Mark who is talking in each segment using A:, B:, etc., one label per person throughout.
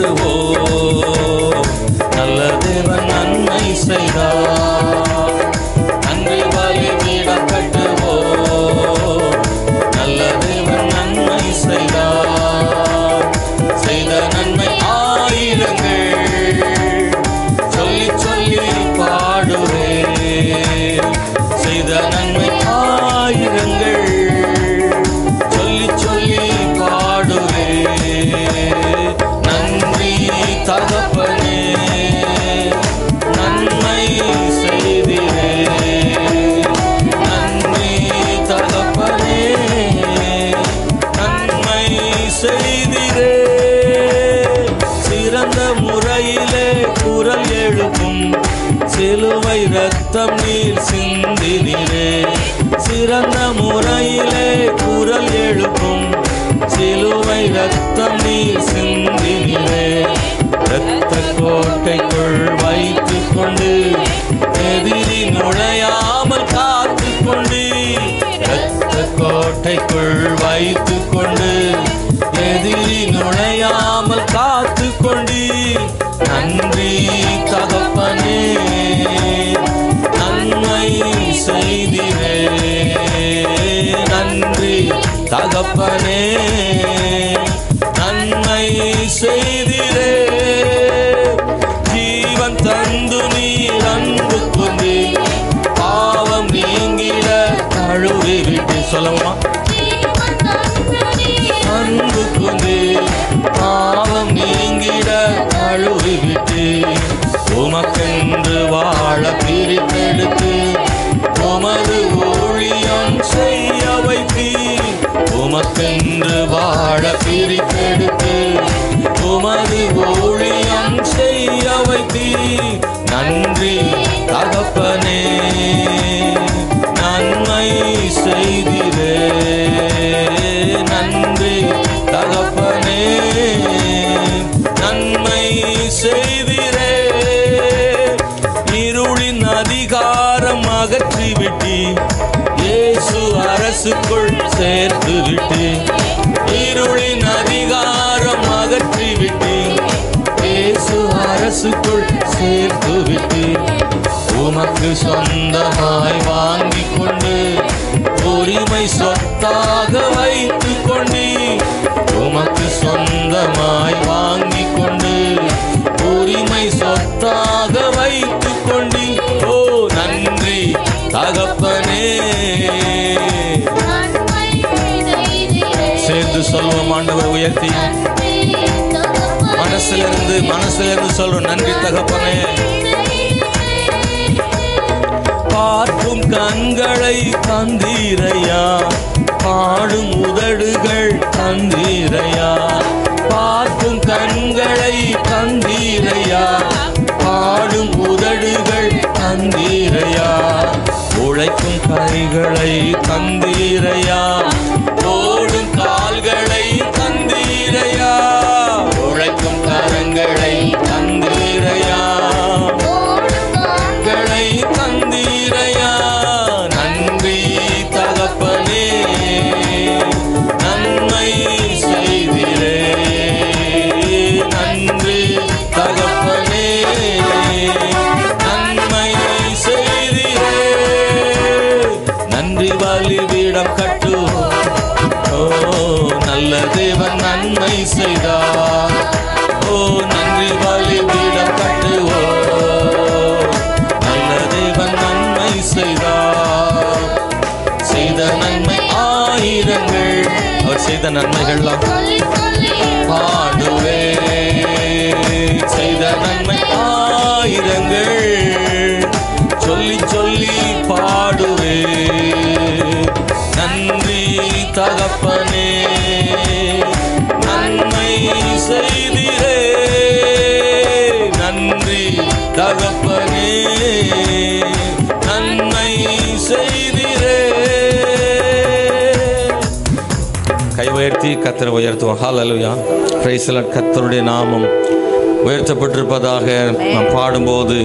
A: கட்டுவோம். நல்ல தேவன் நன்மை செய்தார். நன்றி பலிபீடம் கட்டுவோம். நல்ல தேவன் நன்மை செய்தார். செய்த நன்மை ஆயிரங்கள் சொல்லி சொல்லி பாடுவேன். செய்த நன்மை ஆயிரங்கள் சொல்லி சொல்லி பாடுவேன். நன்றி தகப்பனே, நன்மை செய்திரே. நன்றி தகப்பனே, நன்மை செய்திரே. சிறந்த முறையிலே குரல் எழுப்பும் சிலுவை ரத்தம் நீர் சிந்தினீரே. சிறந்த முறையிலே குரல் எழுப்பும் சிலுவை ரத்தம் நீர் சிந்தினீரே. இரத்த கோட்டைக்குள் வைத்துக் கொண்டு எதிரி நுழையாமல் காத்து கொண்டு. இரத்த கோட்டைக்குள் வைத்துக் கொண்டு எதிரி நுழையாமல் காத்து கொண்டு. நன்றி தகப்பனே, நன்மை செய்திரே. நன்றி தகப்பனே, நன்மை செய்திரே. ஜீவன் தந்து நீர் அன்பு கொண்டு பாவம் நீங்கிட கழுவி விட்டு. சொல்லமா? அன்பு கொண்டு பாவம் நீங்கிட கழுவி விட்டு. உமக்கென்று வாழ பிரித்தெடுத்து உமது ஊழியம் செய்ய வைத்து. உமக்கென்று வாழ பிரித்தெடுத்து உமது ஊழியம் செய்ய வைத்து. நன்றி தகப்பனே, நன்மை செய்திரே. நன்றி தகப்பனே, நன்மை செய்திரே. இருளின் அதிகாரம் அகற்றிவிட்டு இயேசு அரசுக்குள் சேர்த்து விட்டு. இருளின் அதிகாரம் அகற்றிவிட்டு இயேசு அரசுக்குள் சேர்த்து விட்டு. உமக்கு சொந்தமாய் வாங்கி கொண்டு உரிமை சொத்தாக வைத்துக் கொண்டு. உமக்கு சொந்தமாய் வாங்கி கொண்டு உரிமை சொத்தாக வைத்துக் கொண்டு. ஓ நன்றி தகப்பனே. சேர்ந்து சொல்வோம் ஆண்டவர் உயர்த்தி. மனசிலிருந்து சொல்றோம். நன்றி தகப்பனே. பார்க்கும் கண்களை தந்தீரையா, பாடும் உதடுகள் தந்தீரையா. பார்க்கும் கண்களை தந்தீரையா, பாடும் உதடுகள் தந்தீரையா. உழைக்கும் கைகளை தந்தீரையா, ஓடும் கால்களை தந்தீரையா. உழைக்கும் கரங்களை தந்தீரையா, களை தந்தீரையா. நன்றி தகப்பனே, நன்மை செய்திரே. நன்றி தகப்பனே, நன்மை செய்திரே. நன்றி பலிபீடம் கட்டுவோம். ஓ நல்ல தேவன் நன்மை செய்தார். ஓ நன்றி பலிபீடம் கட்டுவோம். நல்ல தேவன் நன்மை செய்தார். செய்த நன்மை ஆயிரங்கள். அவர் செய்த நன்மைகள்லாம் பாடுவே. செய்த நன்மை ஆயிரங்கள் சொல்லி சொல்லி பாடுவே. நன்றி தகப்பனே, நன்மை செய்திரே. நன்றி தகப்பனே, நன்மை செய்திரே. கை உயர்த்தி கர்த்தரை உயர்த்துவோம். ஹல்லேலூயா, பிரைஸ் தி லார்ட். கர்த்தருடைய நாமம் உயர்த்தப்பட்டிருப்பதாக. நாம் பாடும்போது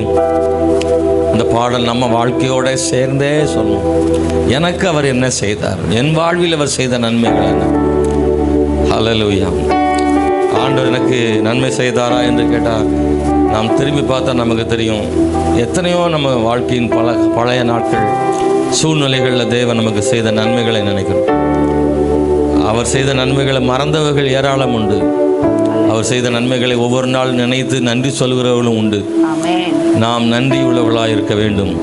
A: அந்த பாடல் நம்ம வாழ்க்கையோட சேர்ந்தே சொல்லணும். எனக்கு அவர் என்ன செய்தார், என் வாழ்வில் அவர் செய்த நன்மைகள் என்ன. ஹல்லேலூயா. ஆண்டவர் எனக்கு நன்மை செய்தாரா என்று கேட்டால் நாம் திரும்பி பார்த்தா நமக்கு தெரியும். எத்தனையோ நம்ம வாழ்க்கையின் பழைய நாட்கள் சூழ்நிலைகளில் தேவன் நமக்கு செய்த நன்மைகளை நினைக்கிறோம். அவர் செய்த நன்மைகளை மறந்தவர்கள் ஏராளம் உண்டு. அவர் செய்த நன்மைகளை ஒவ்வொரு நாள் நினைத்து நன்றி சொல்கிறவர்களும் உண்டு. நாம் நன்றி உள்ளவர்களாக இருக்க வேண்டும்.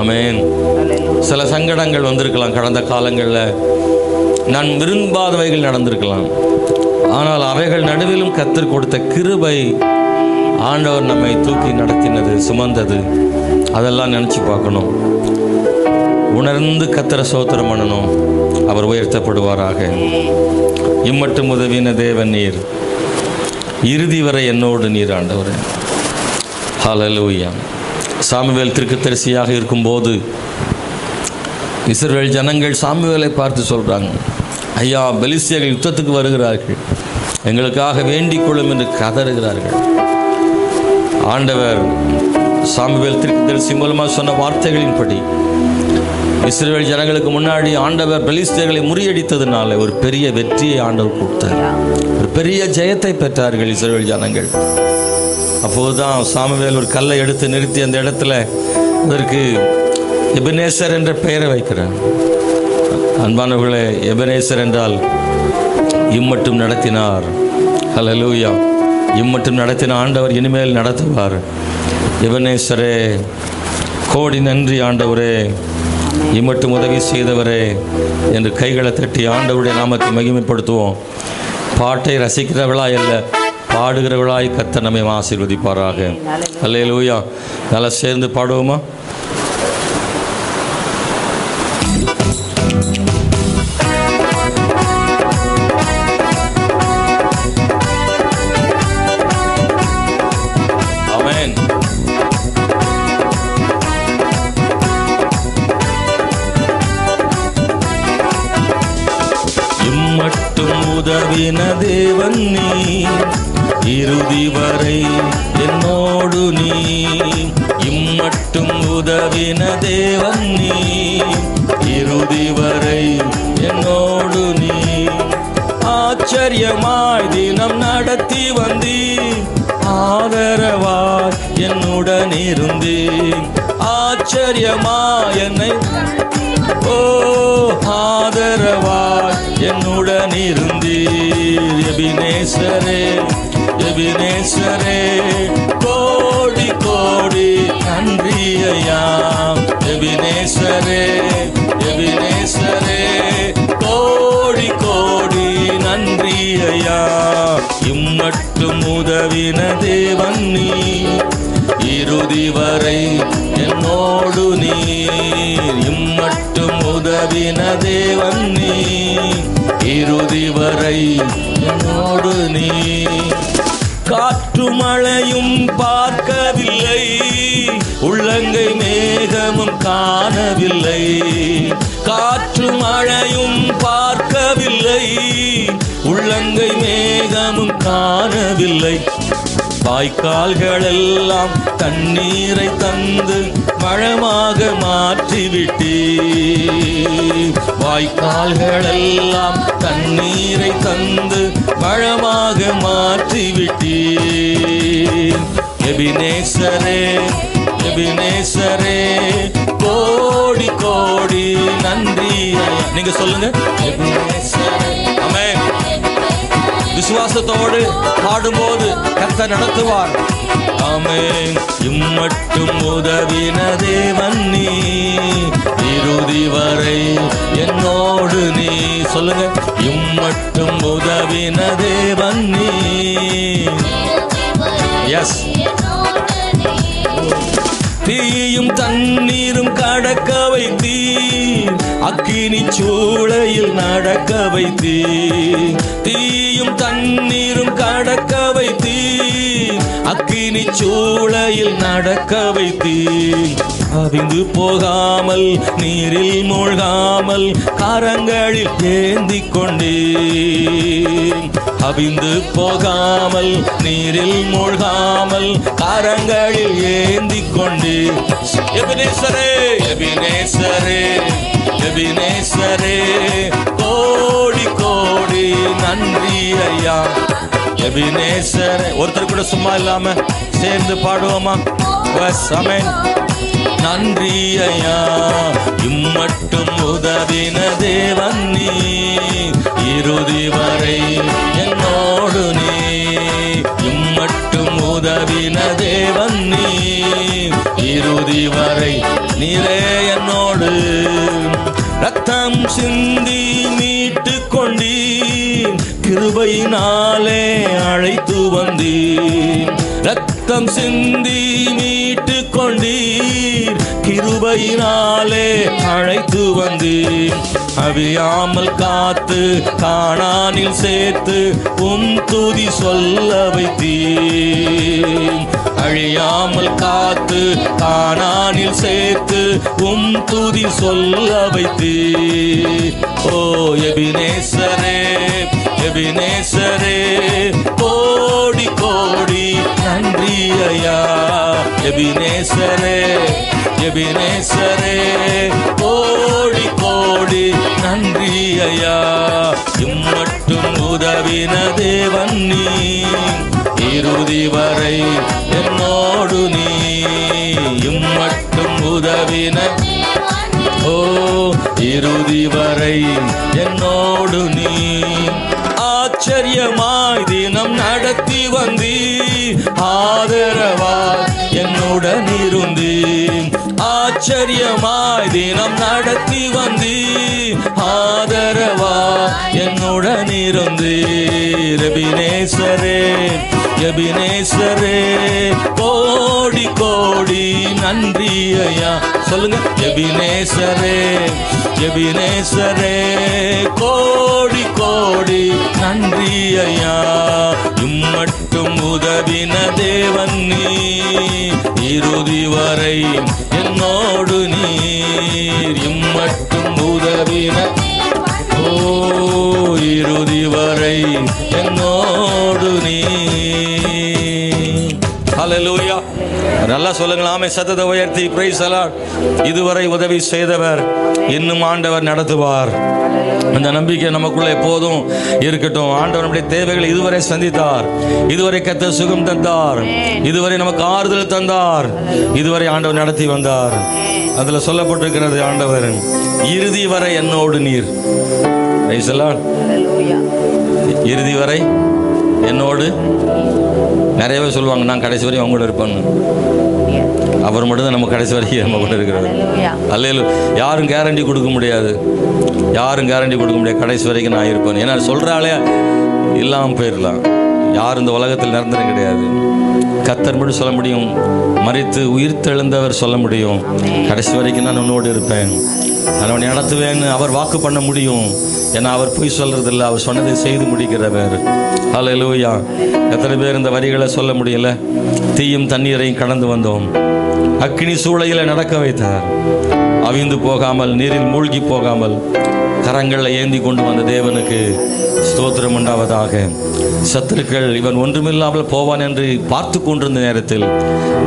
A: ஆமென். சில சங்கடங்கள் வந்திருக்கலாம், கடந்த காலங்களில் நான் விரும்பாதவைகள் நடந்திருக்கலாம். ஆனால் அவைகள் நடுவிலும் கர்த்தர் கொடுத்த கிருபை, ஆண்டவர் நம்மை தூக்கி நடத்தினது, சுமந்தது, அதெல்லாம் நினச்சி பார்க்கணும். உணர்ந்து கர்த்தரை ஸ்தோத்திரம் பண்ணணும். அவர் உயர்த்தப்படுவாராக. இம்மட்டும் உதவின தேவன் நீர், இறுதி வரை என்னோடு நீர் ஆண்டவர். ஹல்லேலூயா. சாமுவேல் தீர்க்கதரிசியாக இருக்கும்போது இஸ்ரவேல் ஜனங்கள் சாமுவேலை பார்த்து சொல்கிறாங்க, ஐயா, பெலிஸ்தியர்கள் யுத்தத்துக்கு வருகிறார்கள், எங்களுக்காக வேண்டிக் கொள்ளும் என்று கதறுகிறார்கள். ஆண்டவர் சாமுவேல் தீர்க்கதரிசி மூலமாக சொன்ன வார்த்தைகளின்படி இஸ்ரவேல் ஜனங்களுக்கு முன்னாடி ஆண்டவர் பெலிஸ்தியர்களை முறியடித்ததுனால ஒரு பெரிய வெற்றியை ஆண்டவர் கொடுத்தார். ஒரு பெரிய ஜெயத்தை பெற்றார்கள் இஸ்ரவேல் ஜனங்கள். அப்போதுதான் சாமுவேல் ஒரு கல்லை எடுத்து நிறுத்தி அந்த இடத்துல அதற்கு எபனேசர் என்ற பெயரை வைக்கிறார். அன்பானவர்களே, எபனேசர் என்றால் இம்மட்டும் நடத்தினார். ஹல்லேலூயா. இம்மட்டும் நடத்தின ஆண்டவர் இனிமேல் நடத்துவார். எபனேசரே, கோடி நன்றி ஆண்டவரே, இம்மட்டும் உதவி செய்தவரே என்று கைகளை தட்டி ஆண்டவருடைய நாமத்தை மகிமைப்படுத்துவோம். பாட்டை ரசிக்கிறவளாய் அல்ல, பாடுகிறவளாய் கர்த்தர் நம்மை ஆசீர்வதிப்பாராக. அல்லேலூயா. நல்லா சேர்ந்து பாடுவோமா? ஆமென். இம்மட்டும் உதவின தேவன் நீ, இறுதி வரை என்னோடு நீ. இம்மட்டும் உதவின தேவன் நீ, இறுதி வரை என்னோடு நீ. ஆச்சரியமாய் தினம் நடத்தி வந்தீ, ஆதரவாய் என்னுடன் இருந்தீ. ஆச்சரியமாய் என்னை, ஓ ஆதரவாய் என்னுடன் இருந்தீர். எபினேசரே, எபினேசரே, கோடி கோடி நன்றி ஐயா. எபினேசரே, எபினேசரே, கோடி கோடி நன்றி ஐயா. இம்மட்டும் உதவின தேவன் நீ, இறுதி வரை என்னோடு நீர். இம்மட்டும் உதவின தேவன் நீ, இறுதி வரை என்னோடு நீ. காற்று மழையும் பார்க்கவில்லை, உள்ளங்கை மேகமும் காணவில்லை. காற்று மழையும் பார்க்கவில்லை, உள்ளங்கை மேகமும் காணவில்லை. வாய்க்கால்கள் எல்லாம் தண்ணீரை தந்து பழமாக மாற்றிவிட்டீ. வாய்க்கால்கள் எல்லாம் தண்ணீரை தந்து பழமாக மாற்றிவிட்டீ. எபினேசரே, எபினேசரே, கோடி கோடி நன்றி. நீங்க சொல்லுங்க, எபினேசரே. ஆமென். விசுவாசத்தோடு பாடும்போது கர்த்தர் நடத்துவார். ஆமென். இம்மட்டும் உதவின தேவன் நீ, இறுதி வரை என்னோடு நீ. சொல்லுங்க, இம்மட்டும் உதவின தேவன் நீ. எஸ். தீயும் தண்ணீரும் கடக்க வைத்தீர், அக்கினி சூளையில் நடக்க வைத்தீர். தீயும் தண்ணீரும் கடக்க வைத்தீர், அக்கினி சூளையில் நடக்க வைத்தீர். அவிந்து போகாமல் நீரில் மூழ்காமல் கரங்களில் ஏந்தி கொண்டீர். அவிந்து போகாமல் நீரில் மூழ்காமல் கரங்களில் ஏந்தி கொண்டீர். எபினேசரே, எபினேசரே, எபினேசரே, கோடி கோடி நன்றி ஐயா. எபினேசரே. ஒருத்தர் கூட சும்மா இல்லாம சேர்ந்து பாடுவோமா? ஆமென். நன்றி ஐயா, இம்மட்டும் உதவின தேவன் நீ, இறுதி வரை என்னோடு நீ. இம்மட்டும் உதவின தேவன் நீ, இறுதி வரை நீரே என்னோடு. ரத்தம் சிந்தி மீட்டு கொண்டீர், கிருபையினாலே அழைத்து வந்தீர். ரத்தம் சிந்தி மீட்டு கொண்டீர், கிருபையினாலே அழைத்து வந்தீர். அவியாமல் காத்து கானானில் சேர்த்து துதி சொல்ல வைத்தீர். அழியாமல் காத்து கானானில் சேர்த்து துதி சொல்ல வைத்தீர். ஓ எபினேசரே, எபினேசரே, கோடி கோடி நன்றி ஐயா. எபினேசரே, எபினேசரே, கோடி கோடி நன்றி ஐயா. இம்மட்டும் உதவின தேவன் நீ, இறுதி வரை என்னோடு நீ. இம்மட்டும் உதவின, ஓ இறுதி வரை என்னோடு நீ. ஆச்சரியமாய் தினம் நடத்தி வந்தீர், ஆதரவாய் என்னுடன் இருந்தீர். ஆச்சரியமாய் தினம் நடத்தி வந்தீர், ஆதரவாய் என்னுடன் இருந்தீர். எபினேசரே, எபினேசரே, கோடி கோடி நன்றி ஐயா. சொல்லுங்க. எபினேசரே, எபினேசரே, கோடி கோடி நன்றி ஐயா. இம்மட்டும் உதவின தேவன் நீ, இறுதி வரை என்னோடு நீர். இம்மட்டும் உதவின, ஓ இறுதி வரை என்னோடு நீ. ஹல்லேலூயா. நல்லா சொல்லுங்களாமே, சத்தத்தை உயர்த்தி பிரைஸ் தி லார்ட். இதுவரை உதவி செய்தவர் இன்னும் ஆண்டவர் நடத்துவார். அந்த நம்பிக்கை நமக்குள்ள எப்போதும் இருக்கட்டும். ஆண்டவர் நம்முடைய தேவைகளை இதுவரை சந்தித்தார், இதுவரை கர்த்தர் சுகம் தந்தார், இதுவரை நமக்கு ஆறுதல் தந்தார், இதுவரை ஆண்டவர் நடத்தி வந்தார். அதுல சொல்லப்பட்டிருக்கிறது, ஆண்டவர் இறுதி வரை என்னோடு நீர். Praise the Lord. இறுதி வரை என்னோடு. நிறைய பேர் சொல்லுவாங்க, நான் கடைசி வரையும் அவங்க கூட இருப்பேன்னு. அவர் மட்டும் தான் நம்ம கடைசி வரைக்கும் நம்ம கூட இருக்கிறார். அல்லேலூயா. யாரும் கேரண்டி கொடுக்க முடியாது, யாரும் கேரண்டி கொடுக்க முடியாது கடைசி வரைக்கும் நான் இருப்பேன். ஏன்னா சொல்கிறாலே இல்லாமல் போயிடலாம். யார் இந்த உலகத்தில் நிரந்தரம் கிடையாது. கர்த்தர் மட்டும் சொல்ல முடியும், மரித்து உயிர் தெழுந்தவர் சொல்ல முடியும், கடைசி வரைக்கும் நான் உன்னோடு இருப்பேன், நான் அவனை நடத்துவேன்னு அவர் வாக்கு பண்ண முடியும். ஏன்னா அவர் பொய் சொல்றதில்லை, அவர் சொன்னதை செய்து முடிக்கிறவர். ஹல்லேலூயா. எத்தனை பேர் இந்த வரிகளை சொல்ல முடியல? தீயும் தண்ணீரையும் கடந்து வந்தோம், அக்கினி சூளையில நடக்க வைத்தார், அவிந்து போகாமல் நீரில் மூழ்கி போகாமல் கரங்களில் ஏந்தி கொண்டு வந்த தேவனுக்கு ஸ்தோத்திரம் உண்டாவதாக. சத்துருக்கள் இவன் ஒன்றுமில்லாமல் போவான் என்று பார்த்து கொண்டிருந்த நேரத்தில்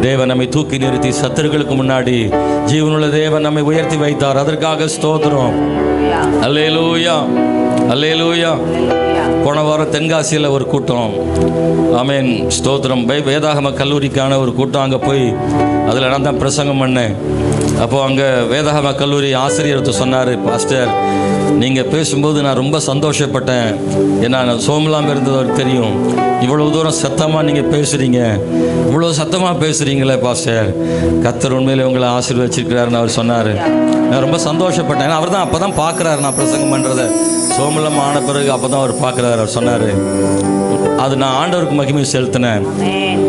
A: தேவன் நம்மை தூக்கி நிறுத்தி சத்துருக்களுக்கு முன்னாடி ஜீவனுள்ள தேவன் நம்மை உயர்த்தி வைத்தார். அதற்காக ஸ்தோத்திரம். அல்லேலூயா, அல்லேலூயா. போன வாரம் தென்காசியில் ஒரு கூட்டம், ஆமேன், ஸ்தோத்திரம். வேதாகம கல்லூரிக்கான ஒரு கூட்டம். அங்கே போய் அதில் நான் தான் பிரசங்கம் பண்ணேன். அப்போது அங்கே வேதாகம கல்லூரி ஆசிரியர் சொன்னார், பாஸ்டர் நீங்கள் பேசும்போது நான் ரொம்ப சந்தோஷப்பட்டேன். ஏன்னா நான் சோமலாமல் இருந்தது தெரியும். இவ்வளோ தூரம் சத்தமாக நீங்கள் பேசுகிறீங்க, இவ்வளோ சத்தமாக பேசுகிறீங்களே பாஸ்டர், கர்த்தர் உண்மையிலே உங்களை ஆசீர்வதிச்சிருக்கிறாருன்னு அவர் சொன்னார். நான் ரொம்ப சந்தோஷப்பட்டேன். ஏன்னா அவர் தான் அப்போ தான் பார்க்குறாரு நான் பிரசங்கம் பண்ணுறதை. சோமலம் ஆன பிறகு அப்போ தான் அவர் பார்க்குறாரு. அவர் சொன்னார், அது நான் ஆண்டவருக்கு மகிமை செலுத்தினேன்.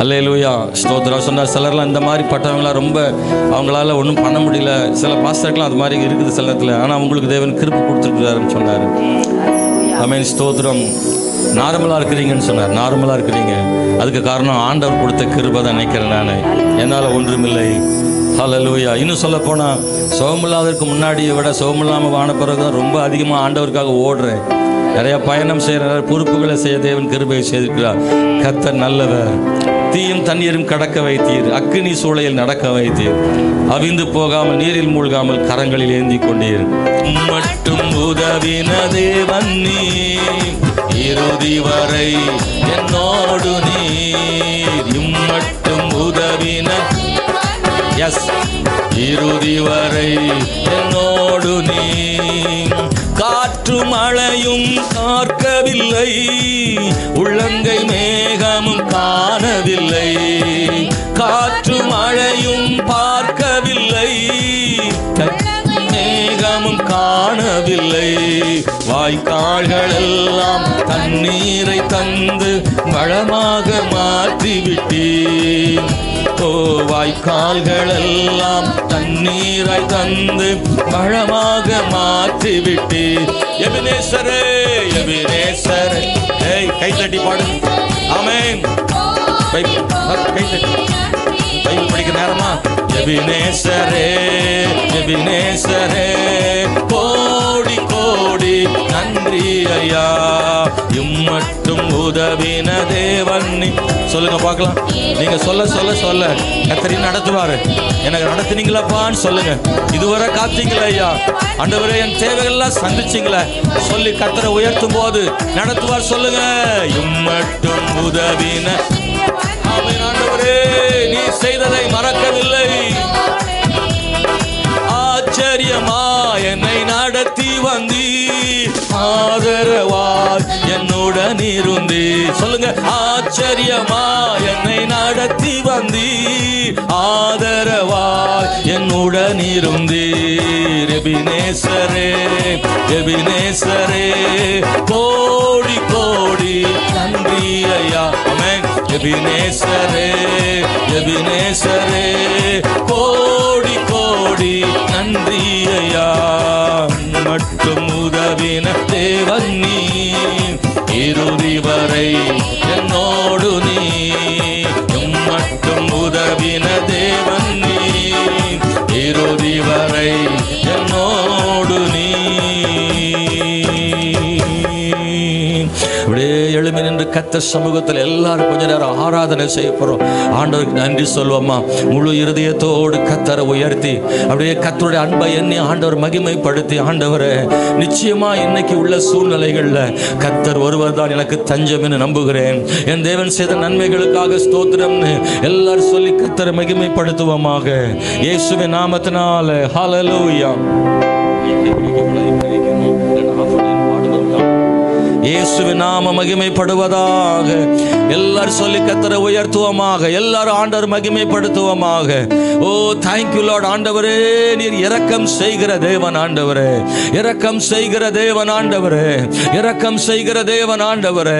A: அல்லேலூயா, ஸ்தோத்திரம். சொன்னார், சிலர்லாம் இந்த மாதிரி பட்டவங்களாம் ரொம்ப அவங்களால ஒன்றும் பண்ண முடியல, சில பாஸ்டருக்கெலாம் அது மாதிரி இருக்குது சில இடத்துல, ஆனால் அவங்களுக்கு தேவன் கிருபை கொடுத்துருக்குறாருன்னு சொன்னார். ஆமென், ஸ்தோத்திரம். நார்மலாக இருக்கிறீங்கன்னு சொன்னார். நார்மலாக இருக்கிறீங்க, அதுக்கு காரணம் ஆண்டவர் கொடுத்த கிருபை தான் நினைக்கிறேன் நான், என்னால் ஒன்றுமில்லை. ஹல்லேலூயா. இன்னும் சொல்ல போனால் சோமில்லாதற்கு முன்னாடியை விட சோமில்லாமல் ஆன பிறகு தான் ரொம்ப அதிகமாக ஆண்டவருக்காக ஓடுறேன். நிறையா பயணம் செய்கிற பொறுப்புகளை செய்ய தேவன் கிருபையை செய்திருக்கிறார். கர்த்தர் நல்லவர். தீயும் தண்ணீரும் கடக்க வைத்தீர், அக்கினி சூளையில் நடக்க வைத்தீர், அவிந்து போகாமல் நீரில் மூழ்காமல் கரங்களில் ஏந்தி கொண்டீர். மட்டும் உதவின தேவன் நீர், இறுதி வரை என்னோடு நீர். இம்மட்டும் உதவின இறுதி வரை என்னோடு நீர். காற்று மழையும் பார்க்கவில்லை, உள்ளங்கை மேகமும் காணவில்லை. காற்று மழையும் பார்க்கவில்லை, மேகமும் காணவில்லை. வாய்க்கால்கள் எல்லாம் தண்ணீரை தந்து வளமாக மாற்றிவிட்டீர். ஓ, வாய்க்கால்கள் எல்லாம் தண்ணீரை தந்து வளமாக மாற்றிவிட்டீர். எபினேசரே, எபினேசரே. கை தட்டி பாடு. ஆமென். கை தட்டி பைபிள் படிக்கிற நேரமா? எபினேசரே, எபினேசரே, கோடி கோடி நன்றி ஐயா. இம்மட்டும் உதவின தேவன். சொல்லுங்க பார்க்கலாம். நீங்க சொல்ல சொல்ல சொல்ல கர்த்தர் நடத்துவாரு. எனக்கு நடத்துனீங்களாப்பான்னு சொல்லுங்க. இதுவரை காத்தீங்களா ஐயா? ஆண்டவரே, என் தேவைகள் எல்லாம் சந்திச்சீங்களே சொல்லி கர்த்தரை உயர்த்தும் போது நடத்துவார். சொல்லுங்க. இம்மட்டும் உதவின. ஆமென். ஆண்டவரே, நீ செய்ததை மறக்கவில்லை. ஆச்சரியமா என்னை நடத்தி வந்தி, ஆதரவாய் என்னுடன் இருந்தி. சொல்லுங்க. ஆச்சரியமா என்னை நடத்தி வந்தி, ஆதரவாய் என்னுடன் இருந்தி. எபினேசரே, எபினேசரே, கோடி கோடி நன்றி ஐயா. ஆமென். எபினேசரே, எபினேசரே, கோடி கோடி நன்றி ஐயா. மட்டும் உதவின தேவன் நீ, இறுதி வரை என்னோடு நீ. மட்டும் உதவின தேவன் நீ, இறுதி வரை என்னோடு நீ. அப்படியே எழுமி நின்று கர்த்தர் சமூகத்தில் எல்லாரும் கொஞ்ச நேரம் ஆராதனை செய்ய போறோம். ஆண்டவருக்கு நன்றி சொல்வோமா? முழு இருதயத்தோடு கர்த்தரை உயர்த்தி அப்படியே கர்த்தருடைய அன்பை எண்ணி ஆண்டவர் மகிமைப்படுத்தி, ஆண்டவரே, நிச்சயமா இன்னைக்கு உள்ள சூழ்நிலைகள்ல கர்த்தர் ஒருவர் தான் எனக்கு தஞ்சம் என்று நம்புகிறேன். என் தேவன் செய்த நன்மைகளுக்காக ஸ்தோத்திரம்னு எல்லாரும் சொல்லி கர்த்தரை மகிமைப்படுத்துவோமாக. இயேசுவின் நாமத்தினால ஹல்லேலூயா. இயேசுவின் நாம மகிமைப்படுவதாக. எல்லாரும் சொல்லி கர்த்தரை உயர்த்துவோமாக. எல்லாரும் ஆண்டவர் மகிமைப்படுத்துவோமாக. ஓ, தேங்க்யூ லார்ட். ஆண்டவரே, நீர் இரக்கம் செய்கிற தேவன். ஆண்டவரே, இரக்கம் செய்கிற தேவன். ஆண்டவரே, இரக்கம் செய்கிற தேவன். ஆண்டவரே,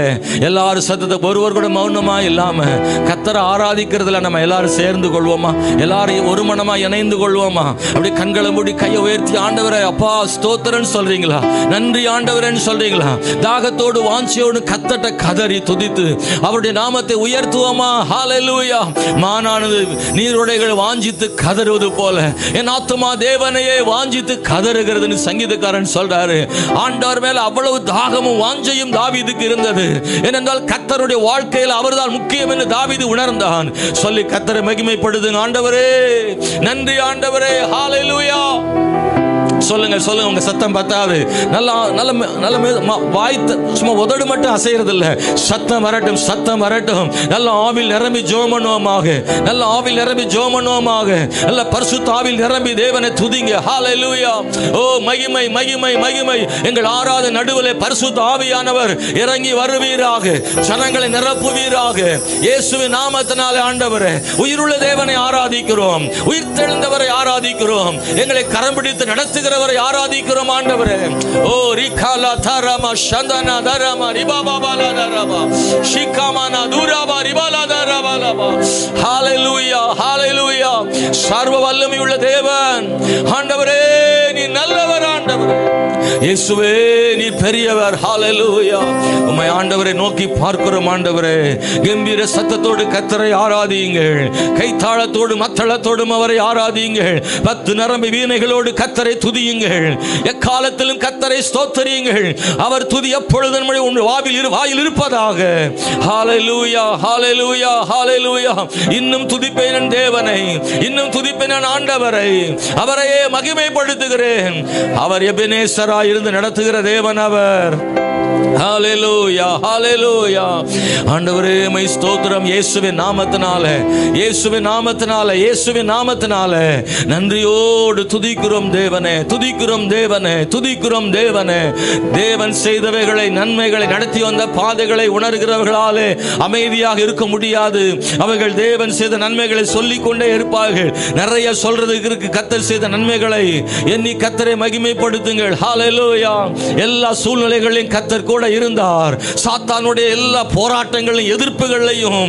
A: எல்லாரும் சத்தத்தை ஒருவர் கூட மௌனமா இல்லாம கர்த்தரை ஆராதிக்கிறதுல நம்ம எல்லாரும் சேர்ந்து கொள்வோமா? எல்லாரும் ஒரு மனமா இணைந்து கொள்வோமா? அப்படி கண்களை மூடி கையை உயர்த்தி ஆண்டவரே அப்பா ஸ்தோத்திரன்னு சொல்றீங்களா? நன்றி ஆண்டவரேன்னு சொல்றீங்களா? தாகத்தோடு வாஞ்சியோடு கத்தட்ட கதறி துதித்து அவருடைய நாமத்தை உயர்த்துவோமா? ஹல்லேலூயா. மானானது நீரோடைகள் வாஞ்சித்து கதறுவது போல என் ஆத்துமா தேவனையே வாஞ்சித்து கதறுகிறதுன்னு சங்கீதக்காரன் சொல்றாரு. ஆண்டவர் மேல அவ்வளவு தாகமும் வாஞ்சையும் தாவீதுக்கு இருந்தது. ஏனென்றால் கர்த்தருடைய வாழ்க்கையில் அவர்தான் முக்கியம் என்று தாவீது உணர்ந்தான். சொல்லி கர்த்தரை மகிமைப்படுத்துங்க. ஆண்டவரே நன்றி. ஆண்டவரே ஹல்லேலூயா. சொல்லுங்க சொல்லுங்க. உங்க சத்தம் பத்தாது. நல்லா நல்ல நல்ல வாய் சும்மா உதடு மட்டும் அசைறது இல்ல. சத்தம் வரட்டும், சத்தம் வரட்டும். நல்ல ஆவில் நிரம்பி ஜெபம் பண்ணுவோமாக. நல்ல ஆவில் நிரம்பி ஜெபம் பண்ணுவோமாக. நல்ல பரிசுத்த ஆவில் நிரம்பி தேவனை துதிங்க. ஹல்லேலூயா. ஓ, மகிமை மகிமை மகிமை. எங்கள் ஆராத நடுவிலே பரிசுத்த ஆவியானவர் இறங்கி வருவீராக. ஜனங்களை நிரப்புவீராக. இயேசுவின் நாமத்தினாலே ஆண்டவரே, உயிருள்ள தேவனை ஆராதிக்கிறோம். உயிர் தெழுந்தவரை ஆராதிக்கிறோம். எங்களை கரம் பிடித்து நடத்துகிறவரை ஆராதிக்கிறோம். ஆண்டவரே, ஓ ரிகாலா தரமா சந்தனா தரமா ரிபாபாலா தரமா ஷிகாமானா துராபா ரிபாலா தரபாலா. ஹல்லேலூயா, ஹல்லேலூயா. சர்வ வல்லமையுள்ள தேவன் ஆண்டவரே, நீ நல்லவர். ஆண்டவரே, இயேசுவே நீர் பெரியவர். ஹல்லேலூயா. உம்மை ஆண்டவரை நோக்கி பார்க்கிறோம். ஆண்டவரே, கம்பீர சத்தத்தோடு கர்த்தரை ஆராதியுங்கள். கைத்தாளத்தோடு மத்தளத்தோடும் அவரை ஆராதியுங்கள். 10 நரம்பு வீணைகளோடு கர்த்தரை துதியுங்கள். எக்காலத்திலும் கர்த்தரை ஸ்தோத்திரியுங்கள். அவர் துதி எப்பொழுதும் உங்கள் வாயில் இருப்பதாக. ஹல்லேலூயா, ஹல்லேலூயா, ஹல்லேலூயா. இன்னும் துதிப்பேன் தேவனை, இன்னும் துதிப்பேன் ஆண்டவரை. அவரையே மகிமைப்படுத்துகிறேன். அவர் எபெனேசராய் இருந்து நடத்துகிற தேவன் அவர். ஹல்லேலூயா, ஹல்லேலூயா. ஆண்டவரே மை ஸ்தோத்திரம். இயேசுவின் நாமத்தினாலே, இயேசுவின் நாமத்தினாலே, இயேசுவின் நாமத்தினாலே நன்றியோடு துதிக்கிறோம் தேவனே, துதிக்கிறோம் தேவனே, துதிக்கிறோம் தேவனே. தேவன் செய்தவைகளை, நன்மைகளை, நடத்தி வந்த பாதைகளை உணர்கிறவர்களாலே அமைதியாக இருக்க முடியாது. அவர்கள் தேவன் செய்த நன்மைகளை சொல்லிக் கொண்டே இருப்பார்கள். நிறைய சொல்றதுக்கு இருக்கு. கர்த்தர் செய்த நன்மைகளை எண்ணி கர்த்தரை மகிமைப்படுத்துங்கள். ஹல்லேலூயா. எல்லா சூழ்நிலைகளையும் கர்த்தர் கூட இருந்தார். சாத்தானுடைய எல்லா போராட்டங்களையும் எதிர்ப்புகளையும்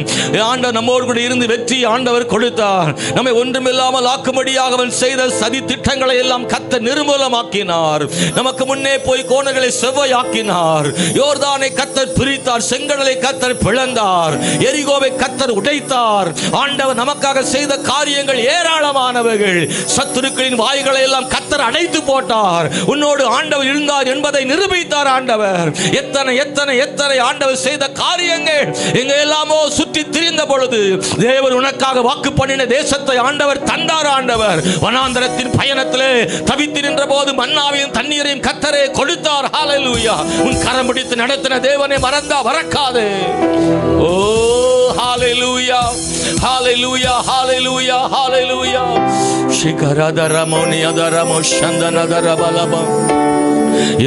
A: ஆண்டவர் நம்மோடு கூட இருந்து வெற்றி ஆண்டவர் கொடுத்தார். நம்மை ஒன்றுமில்லாமல் ஆக்கும்படியாக அவன் செய்த சதி திட்டங்களை எல்லாம் கர்த்தர் நிர்மூலமாக்கினார். நமக்கு முன்னே போய் கோணங்களை செவ்வாயாக்கினார். யோர்தானை கர்த்தர் பிரித்தார். செங்கடலை கர்த்தர் பிளந்தார். எரிகோவை கர்த்தர் உடைத்தார். ஆண்டவர் நமக்காக செய்த காரியங்கள் ஏராளமானவர்கள். சத்துருக்களின் வாய்களை எல்லாம் கர்த்தர் அடைத்து போட்டார். உன்னோடு ஆண்டவர் இருந்தார் என்பதை நிரூபித்தார் ஆண்டவர். எத்தனை எத்தனை எத்தனை ஆண்டவர் செய்த காரியங்கள். எங்க எல்லாமோ சுற்றி திரிந்த பொழுது தேவன் உனக்காக வாக்கு பண்ணின தேசத்தை ஆண்டவர் தந்தார். ஆண்டவர் வனாந்தரத்தின் பயணத்திலே தவித்து நின்ற போது மன்னாவையும் தண்ணீரையும் கர்த்தரே கொடுத்தார். ஹல்லேலூயா. உன் கரம் பிடித்து நடத்தின தேவனை மறக்காதே. ஓ ஹல்லேலூயா, ஹல்லேலூயா, ஹல்லேலூயா, ஹல்லேலூயா. ஷிகரதரமோனியதரமோ சந்தனதரபலபா.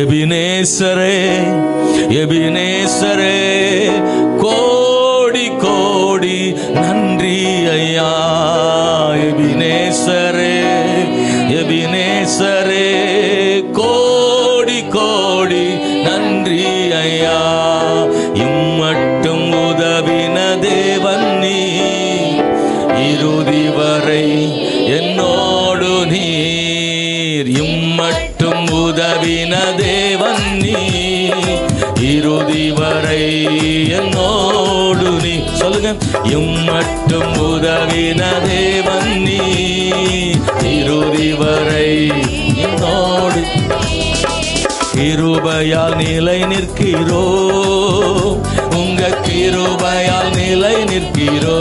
A: எபினேசரே, எபினேசரே, கோடி கோடி நன்றி ஐயா. எபினேசரே, எபினேசரே, கோடி கோடி நன்றி ஐயா. இம்மட்டும் உதவின தேவன் நீ, இறுதி வரை என்னோடு நீர். இம்மட்டும் உதவின தேவன் நீ, இறுதி வரை என்னோடு நீ. சொல்லுங்க. இம்மட்டும் உதவின தேவன் நீ, இறுதி வரை என்னோடு. கிருபையால் நிலை நிற்கிறோ, உங்க கிருபையால் நிலை நிற்கிறோ.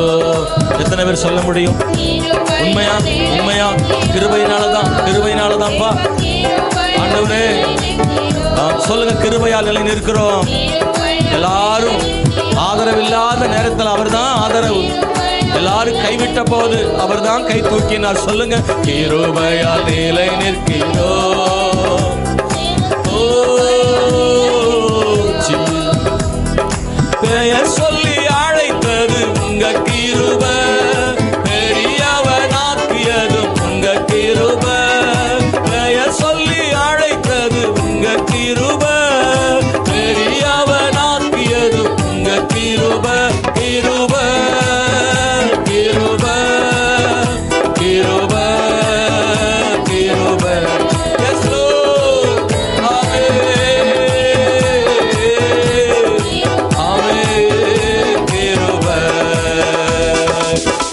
A: எத்தனை பேர் சொல்ல முடியும்? உண்மையா, உண்மையா. கிருபையினாலதான், கிருபையினாலதான்ப்பா ஆண்டவரே. சொல்லுங்க. கிருபையால் நிலை நிற்கிறோம். எல்லாரும் ஆதரவில்லாத நேரத்தில் அவர் தான் ஆதரவு. எல்லாரும் கைவிட்ட போது அவர் தான் கை தூக்கினார். சொல்லுங்க. கிருபையால் நிலை நிற்கிறோம். பெயர் சொல்லி அழைத்தது உங்க கிருபை, பெரியவனாக்கியது உங்க கிருபை. பெயர் சொல்லி அழைத்தது உங்க கிருபை, பெரியவனாக்கியது உங்க கிருபை. கிருபை, கிருபை, கிருபை, கிருபை. Yes Lord.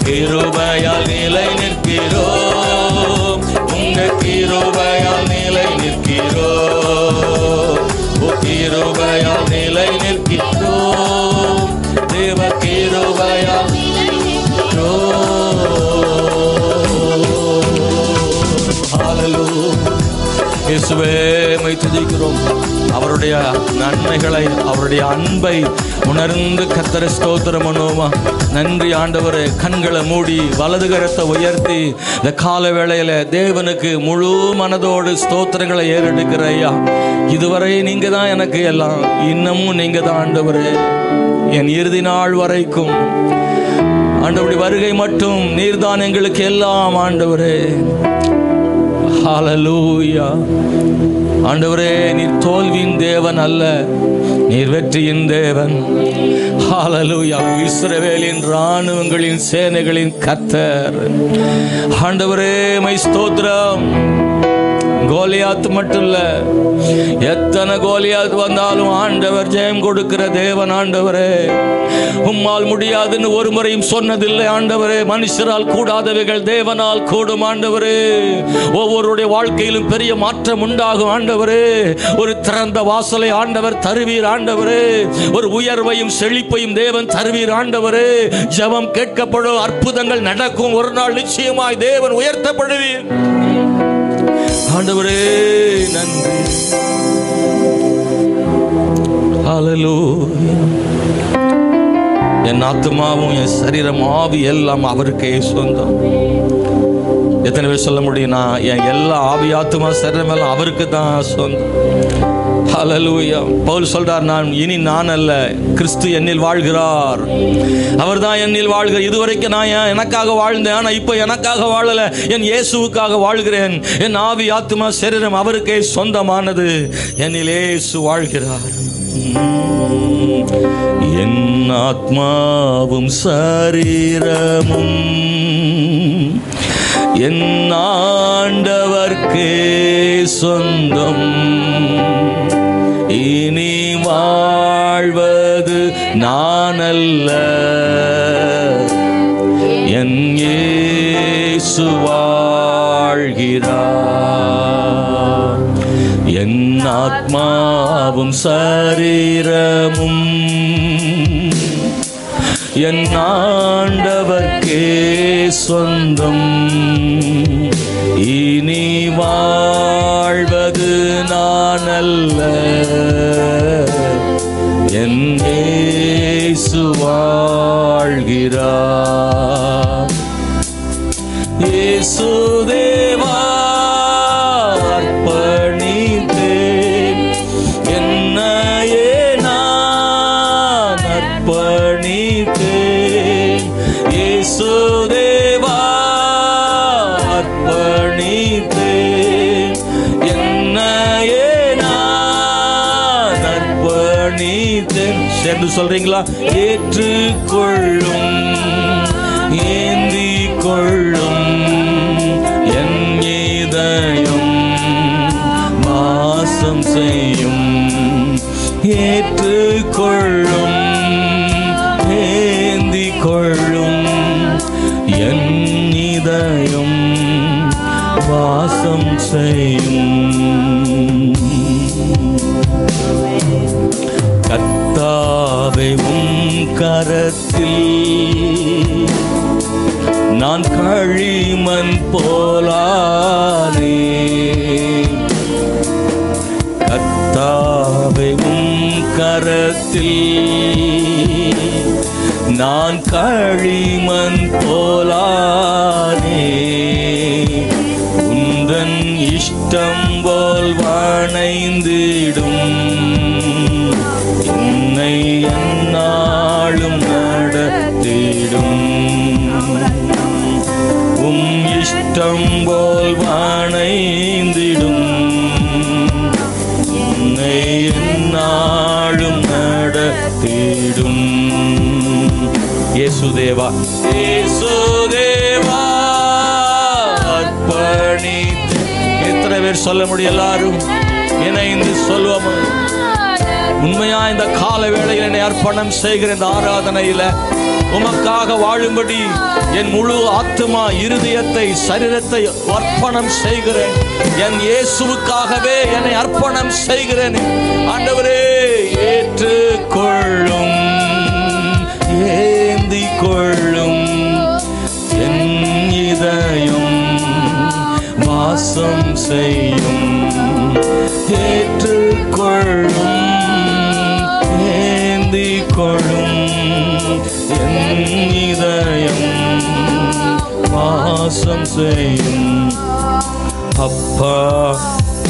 A: கிருபையால் நிலை நிற்கிறோம். உங்க கிருபையால் நிலை நிற்கிறோம். கிருபையால் நிலை நிற்கிறோம். தேவ கிருபையால் இயேசுவே மை துதிக்கிறோம். அவருடைய நன்மைகளை, அவருடைய அன்பை உணர்ந்து கர்த்தரை ஸ்தோத்திரம் பண்ணுவோமா? நன்றி ஆண்டவரே. கண்களை மூடி வலது கரத்தை உயர்த்தி இந்த கால வேளையில தேவனுக்கு முழு மனதோடு ஸ்தோத்திரங்களை ஏறெடுக்கிற ஐயா. இதுவரை நீங்க தான் எனக்கு எல்லாம், இன்னமும் நீங்க தான் ஆண்டவரே. என் இறுதி நாள் வரைக்கும் ஆண்டவருடைய வருகை மட்டும் நீர்தான் எங்களுக்கு எல்லாம் ஆண்டவரே. ஹல்லேலூயா. ஆண்டவரே, நீர் தோல்வியின் தேவன் அல்ல, நீர் வெற்றியின் தேவன். ஹல்லேலூயா. இஸ்ரவேலின் ராணுவங்களின் சேனைகளின் கர்த்தர். ஆண்டவரே மை ஸ்தோத்திரம். கோலியாத் மட்டும் இல்ல, எத்தனை கோலியாத் வந்தாலும் ஆண்டவர் ஜெயம் கொடுக்கிற தேவன். ஆண்டவரே, உம்மால் முடியாதுன்னு ஒரு முறையும் சொன்னதில்லை ஆண்டவரே. மனுஷரால் கூடாதவைகள் தேவனால் கூடும் ஆண்டவரே. ஒவ்வொருடைய வாழ்க்கையிலும் பெரிய மாற்றம் உண்டாகும் ஆண்டவரே. ஒரு திறந்த வாசலை ஆண்டவர் தருவீர் ஆண்டவரே. ஒரு உயர்வையும் செழிப்பையும் தேவன் தருவீர் ஆண்டவரே. ஜெபம் கேட்கப்படும், அற்புதங்கள் நடக்கும். ஒரு நாள் நிச்சயமாய் தேவன் உயர்த்தப்படுவீர் ஆண்டவரே. நன்றி. ஹல்லேலூயா. என் ஆத்துமாவும் என் சரீரம் ஆவி எல்லாம் அவருக்கே சொந்தம். எத்தனை பேர் சொல்ல முடியும்? நான் என் எல்லா ஆவி ஆத்துமா சரீரம் எல்லாம் அவருக்கு தான் சொந்தம். ஹல்லேலூயா. பவுல் சொல்றார், இனி நான் அல்ல, கிறிஸ்து என்னில் வாழ்கிறார். அவர் தான் என்னில் வாழ்கிறார். இதுவரைக்கும் நான் எனக்காக வாழ்ந்தேன், ஆனால் இப்போ எனக்காக வாழல, என் இயேசுவுக்காக வாழ்கிறேன். என் ஆவி ஆத்துமா சரீரம் அவருக்கே சொந்தமானது. என்னில் இயேசு வாழ்கிறார். என் ஆத்மாவும் சரீரமும் என் ஆண்டவர்க்கே சொந்தம். இனி வாழ்வது நான் அல்ல, என் இயேசு வாழ்கிறார். என் ஆத்மாவும் சரீரமும் என் ஆண்டவர்க்கே சொந்தம். இனி வாழ்வது நான் அல்ல, என் இயேசு வாழ்கிறார். இயேசு தேவா அர்ப்பணித்தேன், என்னையே நான் அர்ப்பணித்தேன். இயேசு தேவா அர்ப்பணித்தேன், என்னையே நான் அர்ப்பணித்தேன். சேர்ந்து சொல்றீங்களா? ஏற்றுக்கொள்ளும், ஏந்தி கொள்ளும் என் இதயம் வாசம் செய்யும். ஏற்றுக்கொள்ளும், ஏந்தி கொள்ளும் என் இதயம் வாசம் செய்யும். கர்த்தாவே, உம் கரத்தில் நான் களிமண் போலானே. கர்த்தாவே, உம் கரத்தில் நான் களிமண் போலானே. உந்தன் இஷ்டம் போல் வணைந்திடும் என்னை எந்நாளும் நடத்திடும். உம் இஷ்டம் போல் வணைந்திடும் என்னை எந்நாளும் நடத்திடும். இயேசுதேவா, இயேசுதேவா அர்ப்பணித்து. எத்தனை பேர் சொல்ல முடியும்? எல்லாரும் இணைந்து சொல்லுவோம். உண்மையா இந்த கால வேளையில் என்னை அர்ப்பணம் செய்கிற இந்த ஆராதனையில உமக்காக வாழும்படி என் முழு ஆத்துமா, இருதயத்தை, சரீரத்தை அர்ப்பணம் செய்கிறேன். என் இயேசுவுக்காகவே என்னை அர்ப்பணம் செய்கிறேன். ஆண்டவரே, ஏற்றுக்கொள்ளும், ஏந்தி கொள்ளும் என் இதயம் வாசம் செய்யும். ஏற்றுக்கொள்ளும், ஏந்தி கொள்ளும் என் இதயம் வாசம் செய்யும். அப்பா,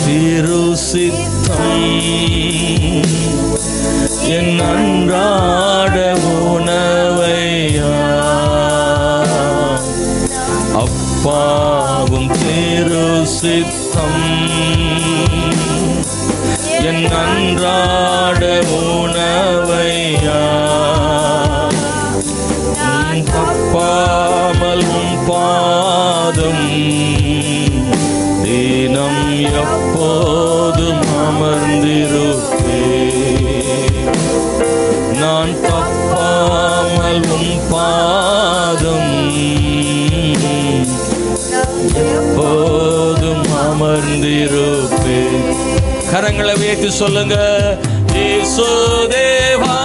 A: திரு சித்தம் என் அன்றாட உணவையா. அப்பாவும் திரு சித்தம் என் அன்றாட உணவையா. தப்பாமல் உம் பாதம் தினம் எப்போதும் அமர்ந்திருப்பேன். நான் தப்பாமல் உம் பாதம் எப்போதும் அமர்ந்திருப்பேன். கரங்களை உயர்த்தி சொல்லுங்க. இயேசுதேவா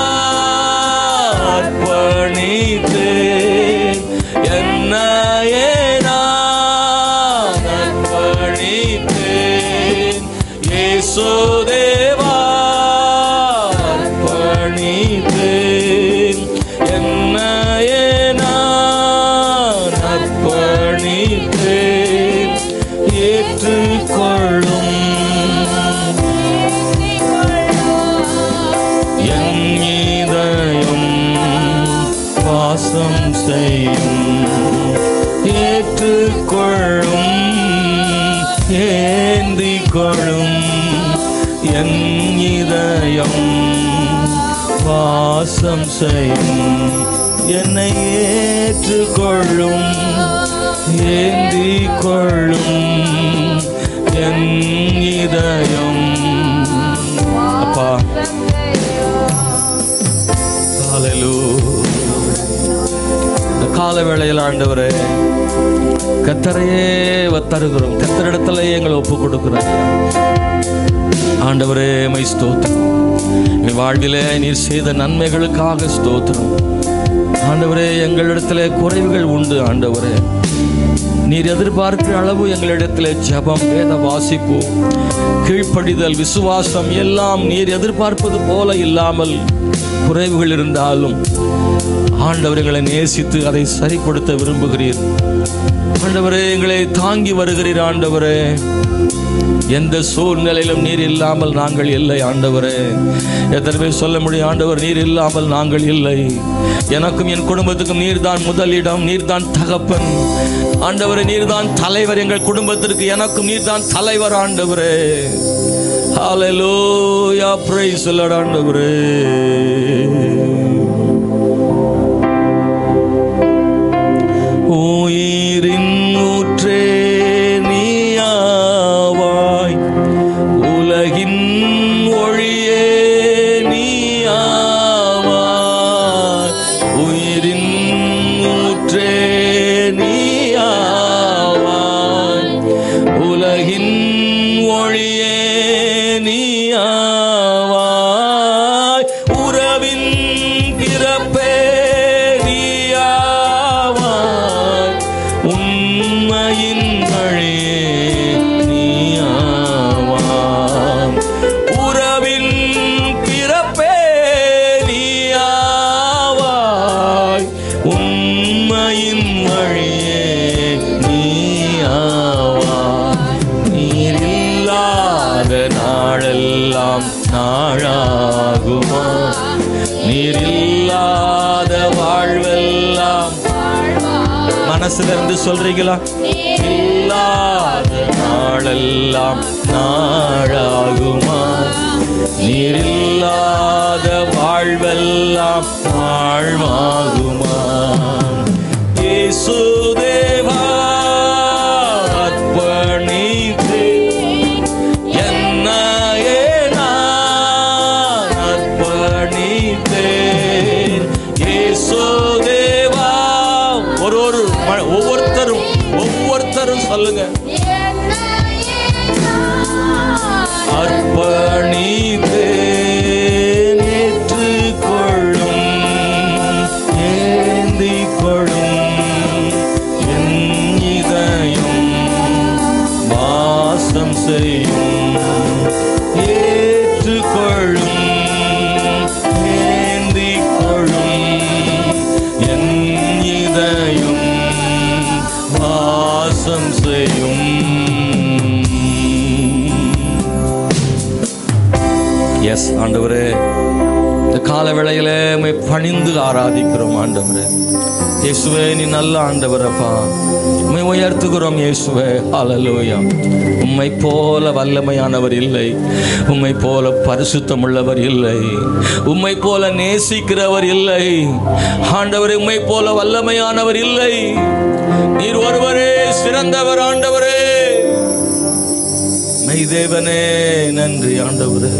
A: அர்ப்பணித்தேன், என்னையே நான் அர்ப்பணித்தேன். இயேசுதேவா அர்ப்பணித்தேன், என்னையே நான் அர்ப்பணித்தேன். ஏற்றுக்கொள்ளும் என் இதயம் வாசம் செய்யும். ஏற்றுக்கொள்ளும் ஏந்திக் கொள்ளும் என் இதயம் வாசம் செய்யும். என்னை ஏற்றுக்கொள்ளும் ஏந்திக் கொள்ளும் என் இதயம். அப்பா இந்த கால வேளையில் ஆண்டவரே கர்த்தரையே தருகிறோம். கர்த்தரிடத்துல எங்களை ஒப்பு கொடுக்கிறோம். ஆண்டவரே மை ஸ்தோத்திரம். என் வாழ்விலே நீர் செய்த நன்மைகளுக்காக ஸ்தோத்திரம். ஆண்டவரே எங்களிடத்துல குறைவுகள் உண்டு. ஆண்டவரே நீர் எதிர்பார்க்கிற அளவு எங்களிடத்துல ஜெபம், வேத வாசிப்பு, கீழ்ப்படிதல், விசுவாசம் எல்லாம் நீர் எதிர்பார்ப்பது போல இல்லாமல் குறைவுகள் இருந்தாலும் ஆண்டவர் எங்களை நேசித்து அதை சரிப்படுத்த விரும்புகிறீர். ஆண்டவரே எங்களை தாங்கி வருகிறீர். ஆண்டவரே எந்த சூழ்நிலையிலும் நீர் இல்லாமல் நாங்கள் இல்லை. ஆண்டவரே எத்தனை பேர் சொல்ல முடியும், ஆண்டவர் நீர் இல்லாமல் நாங்கள் இல்லை. எனக்கும் என் குடும்பத்துக்கும் நீர்தான் முதலிடம், நீர்தான் தகப்பன். ஆண்டவரே நீர்தான் தலைவர் எங்கள் குடும்பத்திற்கு, எனக்கும் நீர்தான் தலைவர். ஆண்டவரே ஹல்லேலூயா, பிரைஸ் தி லார்ட். ஆண்டவரே உயிரின் ஊற்றே நீயாவாய், உலகின் ஒளியே நீயாவாய். உயிரின் ஊற்றே நீயாவாய், உலகின் ஒளியே நீயாவாய். உறவின் பிறப்பே நீயாவாய், உண்மையின் வழியே நீயாவாய். உறவின் பிறப்பே நீயாவாய், உண்மையின் வழியே நீயாவாய். நீரில்லாத நாளெல்லாம் நாளாகுமா, நீரில்லாத வாழ்வெல்லாம் மனசுல இருந்து சொல்றீங்களா? இல்லாத நாளெல்லாம் நாளாகுமா, நீரில்லாத வாழ்வெல்லாம் வாழ்வாகுமா. இயேசுதேவா அர்ப்பணித்தேன், என்னையே நான் அர்ப்பணித்தேன். இயேசுதேவா ஒவ்வொருத்தரும் சொல்லுங்க. அர்ப்பணித்தேன், ஏற்றுக்கொள்ளும் ஏந்திக் கொள்ளும் என் இதயம் வாசம் செய்யும். ஏற்றுக்கொள்ளும் ஏந்திக் கொள்ளும் என் இதயம் வாசம் செய்யும். எஸ் ஆண்டவரே, இந்த கால வேளையில உம்மை பணிந்து ஆராதிக்கிறோம். ஆண்டவரே இயேசுவே, நீ நல்ல ஆண்டவரப்பா, உம்மை உயர்த்துகிறோம். இயேசுவே ஹல்லேலூயா. உம்மை போல வல்லமையானவர் இல்லை, உம்மை போல பரிசுத்தம் உள்ளவர் இல்லை, உம்மை போல நேசிக்கிறவர் இல்லை. ஆண்டவரே உம்மை போல வல்லமையானவர் இல்லை. நீர் ஒருவரே சிறந்தவர். ஆண்டவரே உம்மை ஐ தேவனே நன்றி ஆண்டவரே.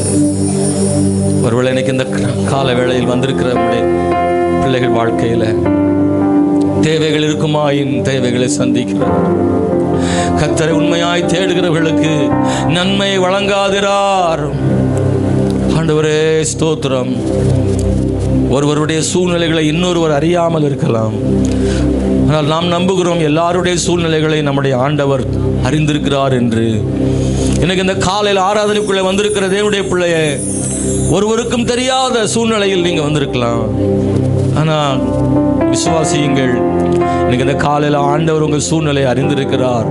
A: ஒருவேளை எனக்கு இந்த கால வேளையில் வந்திருக்கிற பிள்ளைகள் வாழ்க்கையில தேவைகள் இருக்குமாயின் தேவைகளை சந்திக்கிறார். கர்த்தரை உண்மையாய் தேடுகிறவர்களுக்கு நன்மை வழங்காதிரார். ஆண்டவரே ஸ்தோத்திரம். ஒருவருடைய சூழ்நிலைகளை இன்னொருவர் அறியாமல் இருக்கலாம். ஆனால் நாம் நம்புகிறோம் எல்லாருடைய சூழ்நிலைகளை நம்முடைய ஆண்டவர் அறிந்திருக்கிறார் என்று. எனக்கு இந்த காலையில் ஆராதனைக்குள்ளே வந்திருக்கிற தேவனுடைய பிள்ளைய, ஒருவருக்கும் தெரியாத சூழ்நிலையில் நீங்க வந்திருக்கலாம். ஆனால் விசுவாசியுங்கள், இன்னைக்கு இந்த காலையில் ஆண்டவர் உங்கள் சூழ்நிலையை அறிந்திருக்கிறார்.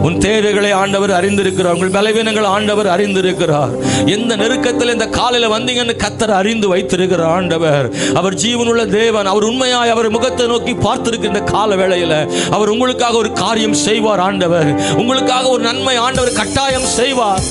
A: உன் தேவைகளை ஆண்டவர் அறிந்திருக்கிறார். உங்கள் பலவீனங்கள் ஆண்டவர் அறிந்திருக்கிறார். எந்த நெருக்கத்தில் இந்த காலையில் வந்தீங்கன்னு கர்த்தர் அறிந்து வைத்திருக்கிறார் ஆண்டவர். அவர் ஜீவனுள்ள தேவன். அவர் உண்மையாய் அவர் முகத்தை நோக்கி பார்த்திருக்கிற இந்த கால வேளையில் அவர் உங்களுக்காக ஒரு காரியம் செய்வார். ஆண்டவர் உங்களுக்காக ஒரு நன்மை ஆண்டவர் கட்டாயம் செய்வார்.